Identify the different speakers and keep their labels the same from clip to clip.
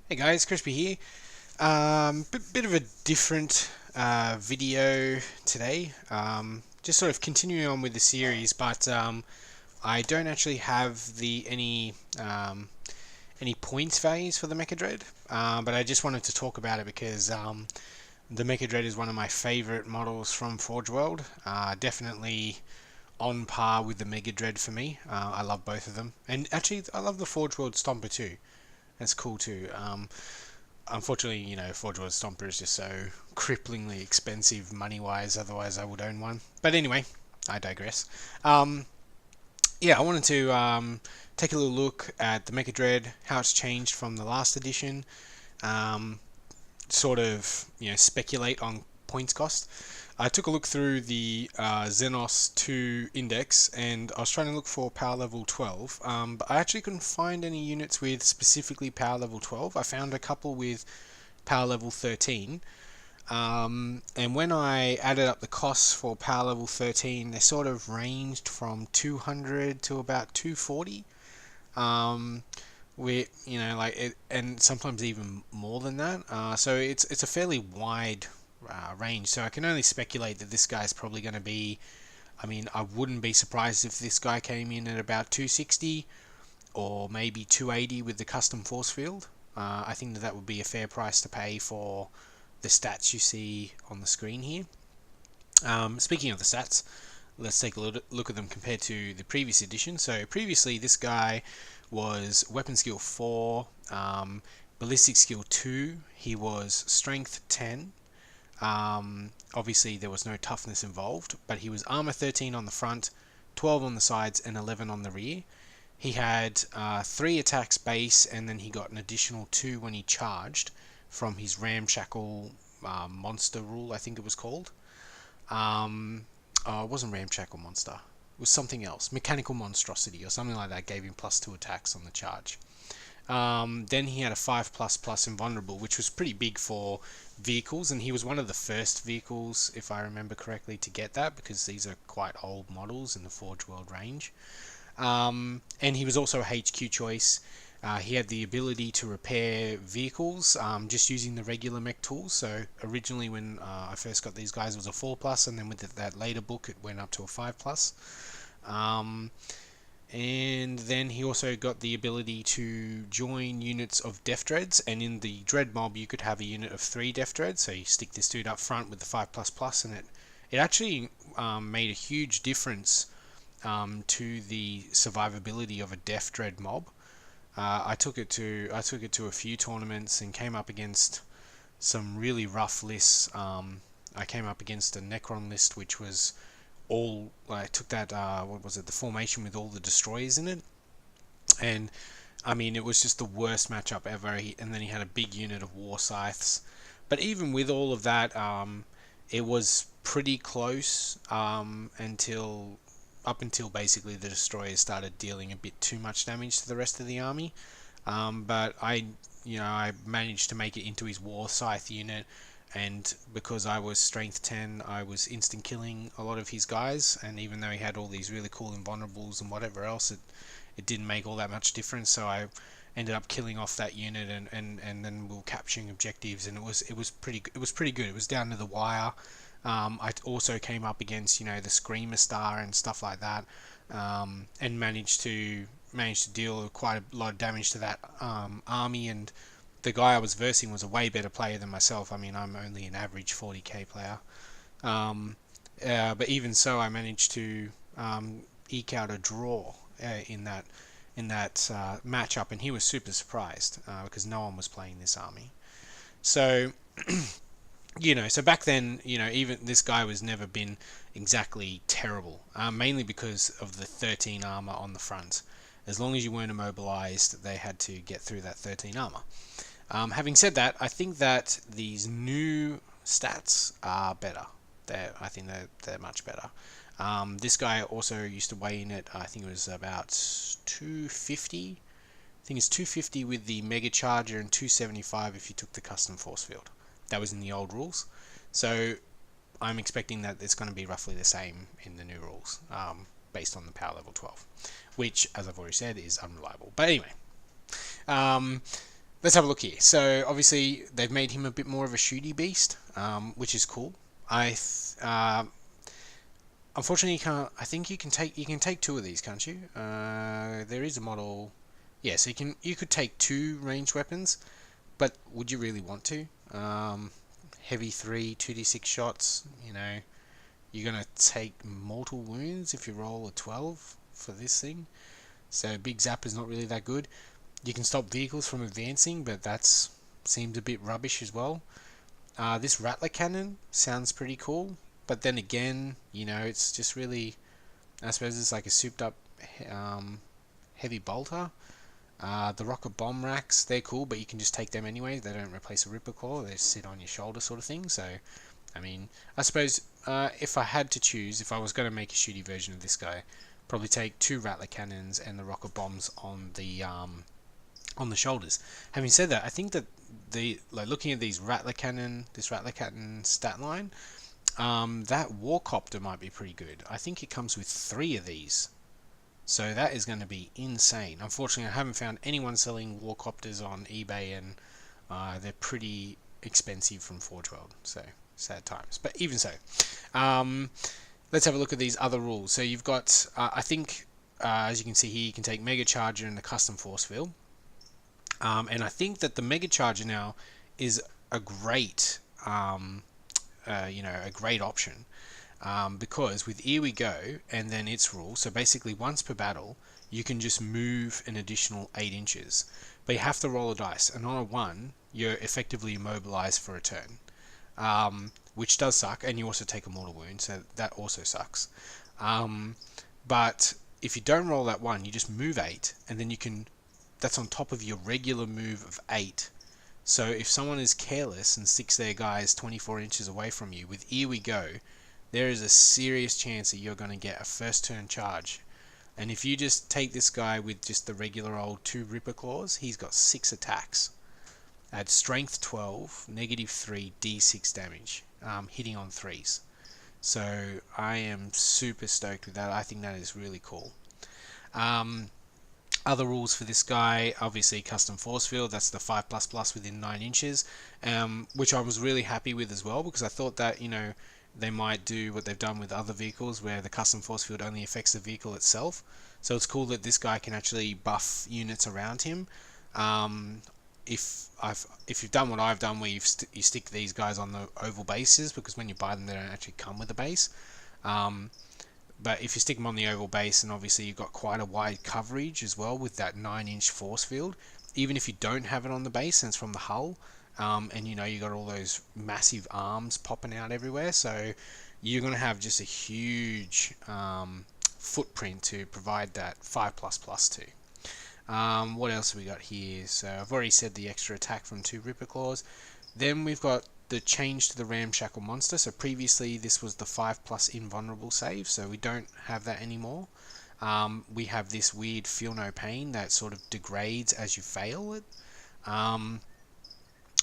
Speaker 1: Hey guys, Crispy here. Bit of a different video today. Just sort of continuing on with the series, but I don't actually have um, any points values for the Meka-Dread. But I just wanted to talk about it because the Meka-Dread is one of my favorite models from Forgeworld. Definitely on par with the Mega-Dread for me. I love both of them, and actually I love the Forgeworld Stomper too. That's cool too. Unfortunately, Forgeworld Stomper is just so cripplingly expensive money-wise. Otherwise, I would own one. But anyway, I digress. Um, yeah, I wanted to take a little look at the Meka-Dread, how it's changed from the last edition. Um, Sort of, speculate on points cost. I took a look through the Xenos 2 index and I was trying to look for power level 12, but I actually couldn't find any units with specifically power level 12. I found a couple with power level 13, and when I added up the costs for power level 13, they sort of ranged from 200 to about 240. Um, we like it, and sometimes even more than that. So it's a fairly wide range. So I can only speculate that this guy's probably going to be. I mean, I wouldn't be surprised if this guy came in at about 260 or maybe 280 with the custom force field. I think that would be a fair price to pay for the stats you see on the screen here. Speaking of the stats, let's take a look at them compared to the previous edition. So previously, this guy was weapon skill 4, ballistic skill 2. He was strength 10. Obviously, there was no toughness involved, but he was armor 13 on the front, 12 on the sides, and 11 on the rear. He had 3 attacks base, and then he got an additional 2 when he charged from his ramshackle monster rule, I think it was called. It wasn't Ramshackle Monster. It was something else. Mechanical Monstrosity or something like that gave him +2 attacks on the charge. Then he had a 5++ Invulnerable, which was pretty big for vehicles, and he was one of the first vehicles, if I remember correctly, to get that, because these are quite old models in the Forge World range. And he was also a HQ choice. He had the ability to repair vehicles just using the regular mech tools. So originally when I first got these guys it was a 4+, and then with that later book it went up to a 5+. And then he also got the ability to join units of Death Dreads, and in the Dread mob you could have a unit of 3 Death Dreads. So you stick this dude up front with the 5++, and it actually made a huge difference to the survivability of a Death Dread mob. I took it to a few tournaments and came up against some really rough lists. I came up against a Necron list which was all. I took that what was it, the formation with all the destroyers in it, and I mean it was just the worst matchup ever. And then he had a big unit of war scythes, but even with all of that, it was pretty close until basically the destroyers started dealing a bit too much damage to the rest of the army. But I managed to make it into his war scythe unit, and because I was strength 10, I was instant killing a lot of his guys. And even though he had all these really cool invulnerables and whatever else, it didn't make all that much difference. So I ended up killing off that unit, and then we were capturing objectives, and it was pretty good. It was down to the wire. I also came up against the Screamer Star and stuff like that, and managed to deal quite a lot of damage to that army. And the guy I was versing was a way better player than myself. I mean, I'm only an average 40k player, but even so, I managed to eke out a draw in that matchup, and he was super surprised because no one was playing this army. So so back then, even this guy was never been exactly terrible, mainly because of the 13 armor on the front. As long as you weren't immobilized, they had to get through that 13 armor. Having said that, I think that these new stats are better. I think they're much better. This guy also used to weigh in at, I think it was about 250. I think it's 250 with the Mega Charger and 275 if you took the custom force field. That was in the old rules. So I'm expecting that it's going to be roughly the same in the new rules, based on the power level 12, which, as I've already said, is unreliable. But anyway, let's have a look here. So obviously they've made him a bit more of a shooty beast, which is cool. Unfortunately, you can't. I think you can take two of these, can't you? There is a model. Yeah, so you could take two ranged weapons, but would you really want to? Heavy 3, 2d6 shots. You know, you're gonna take mortal wounds if you roll a 12 for this thing. So big zap is not really that good. You can stop vehicles from advancing, but that's seems a bit rubbish as well. This Rattler cannon sounds pretty cool, but then again, you know, it's just really, I suppose it's like a souped up heavy bolter. The rocket bomb racks, they're cool, but you can just take them anyway. They don't replace a Ripper Claw, they just sit on your shoulder sort of thing. So, I mean, I suppose if I had to choose, if I was going to make a shooty version of this guy, probably take two Rattler cannons and the rocket bombs on the shoulders. Having said that, I think that looking at this Rattler cannon stat line, that Warcopter might be pretty good. I think it comes with 3 of these, so that is going to be insane. Unfortunately, I haven't found anyone selling Warcopters on eBay, and they're pretty expensive from Forgeworld, so sad times. But even so, let's have a look at these other rules. So you've got, I think, as you can see here, you can take Mega Charger and the Custom Force Field. And I think that the Mega Charger now is a great, a great option, because with Here We Go and then its rule, so basically once per battle, you can just move an additional 8 inches, but you have to roll a dice, and on a 1, you're effectively immobilized for a turn, which does suck, and you also take a mortal wound, so that also sucks. But if you don't roll that 1, you just move 8, and then you can. That's on top of your regular move of 8. So if someone is careless and sticks their guys 24 inches away from you, with Here We Go, there is a serious chance that you're going to get a first turn charge. And if you just take this guy with just the regular old 2 Ripper Claws, he's got 6 attacks. At strength 12, negative 3, d6 damage, hitting on 3s. So I am super stoked with that. I think that is really cool. Other rules for this guy, obviously Custom Force Field, that's the 5++ within 9 inches, which I was really happy with as well, because I thought that, you know, they might do what they've done with other vehicles where the Custom Force Field only affects the vehicle itself. So it's cool that this guy can actually buff units around him. If you've done what I've done, where you stick these guys on the oval bases, because when you buy them they don't actually come with a base. But if you stick them on the oval base, and obviously you've got quite a wide coverage as well with that 9-inch force field, even if you don't have it on the base and it's from the hull, and you know you got all those massive arms popping out everywhere, so you're going to have just a huge footprint to provide that 5++ to. What else have we got here? So I've already said the extra attack from 2 Ripper Claws. Then we've got the change to the Ramshackle monster. So previously this was the 5+ invulnerable save, so we don't have that anymore. We have this weird Feel No Pain that sort of degrades as you fail it.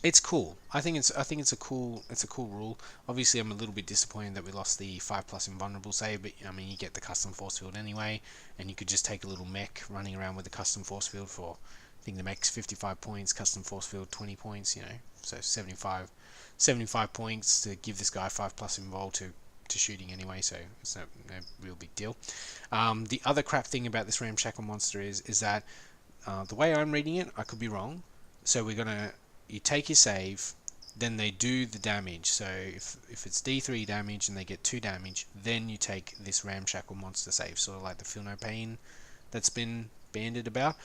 Speaker 1: It's cool. I think it's a cool rule. Obviously I'm a little bit disappointed that we lost the 5+ invulnerable save, but I mean you get the Custom Force Field anyway, and you could just take a little mech running around with the Custom Force Field for, I think the mech's 55 points, Custom Force Field 20 points, you know, so 75 points to give this guy 5+ invul to shooting anyway, so it's no real big deal. The other crap thing about this Ramshackle monster is that the way I'm reading it, I could be wrong. So you take your save, then they do the damage. So if it's D3 damage and they get 2 damage, then you take this Ramshackle monster save, sort of like the Feel No Pain that's been bandied about.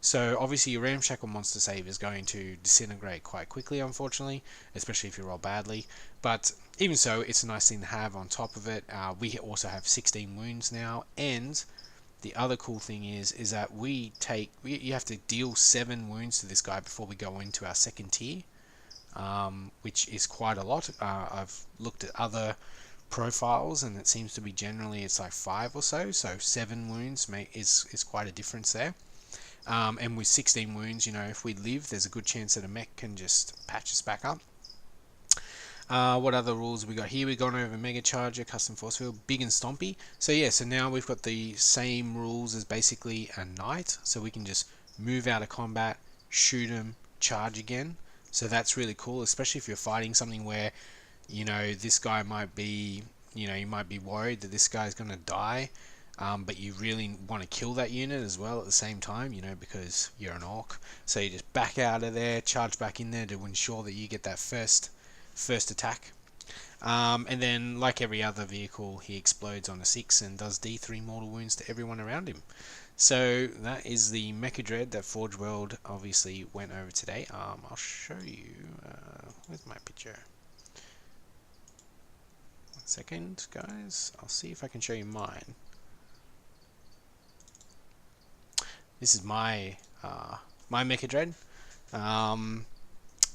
Speaker 1: So obviously your Ramshackle monster save is going to disintegrate quite quickly, unfortunately, especially if you roll badly. But even so, it's a nice thing to have on top of it. We also have 16 wounds now, and the other cool thing is that you have to deal 7 wounds to this guy before we go into our second tier, which is quite a lot. I've looked at other profiles and it seems to be generally it's like 5 or so, so 7 wounds is quite a difference there. And with 16 wounds, you know, if we live, there's a good chance that a mech can just patch us back up. What other rules have we got here? We've gone over Mega Charger, Custom Force Field, Big and Stompy. So yeah, so now we've got the same rules as basically a knight, so we can just move out of combat, shoot them, charge again. So that's really cool, especially if you're fighting something where, you know, this guy might be, you know, you might be worried that this guy's going to die, but you really want to kill that unit as well at the same time, you know, because you're an orc. So you just back out of there, charge back in there to ensure that you get that first attack. And then, like every other vehicle, he explodes on a 6 and does D3 mortal wounds to everyone around him. So that is the Meka-Dread that Forgeworld obviously went over today. I'll show you. Where's my picture? 1 second, guys. I'll see if I can show you mine. This is my my Meka-Dread.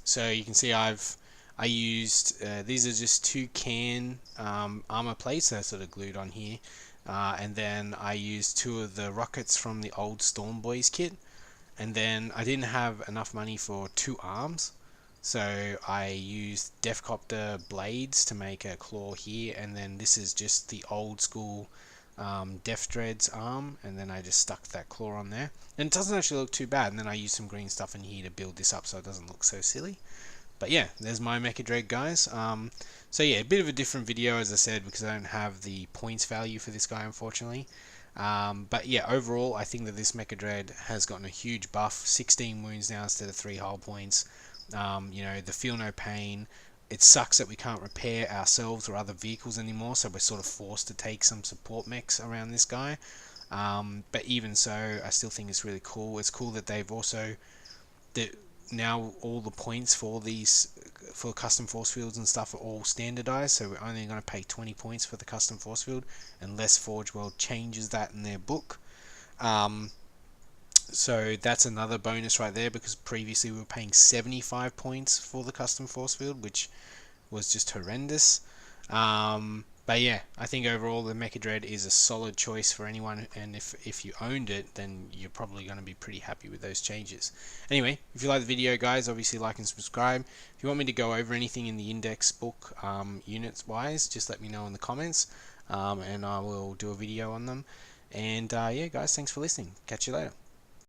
Speaker 1: So you can see I used these are just 2 can armor plates that are sort of glued on here, and then I used 2 of the rockets from the old Storm Boys kit, and then I didn't have enough money for 2 arms, so I used Deathcopter blades to make a claw here, and then this is just the old school Death Dread's arm, and then I just stuck that claw on there, and it doesn't actually look too bad. And then I used some green stuff in here to build this up so it doesn't look so silly. But yeah, there's my Meka-Dread, guys. So yeah, a bit of a different video, as I said, because I don't have the points value for this guy, unfortunately. But yeah, overall, I think that this Meka-Dread has gotten a huge buff. 16 wounds now instead of 3 hull points. You know, the feel no pain. It sucks that we can't repair ourselves or other vehicles anymore, so we're sort of forced to take some support mechs around this guy. But even so, I still think it's really cool. It's cool that they've also... now all the points for these custom force fields and stuff are all standardized, so we're only going to pay 20 points for the custom force field unless Forgeworld changes that in their book. So that's another bonus right there, because previously we were paying 75 points for the custom force field, which was just horrendous. But yeah, I think overall the Meka-Dread is a solid choice for anyone, and if you owned it, then you're probably going to be pretty happy with those changes. Anyway, if you like the video, guys, obviously like and subscribe. If you want me to go over anything in the index book, units wise, just let me know in the comments, and I will do a video on them. And yeah, guys, thanks for listening. Catch you later.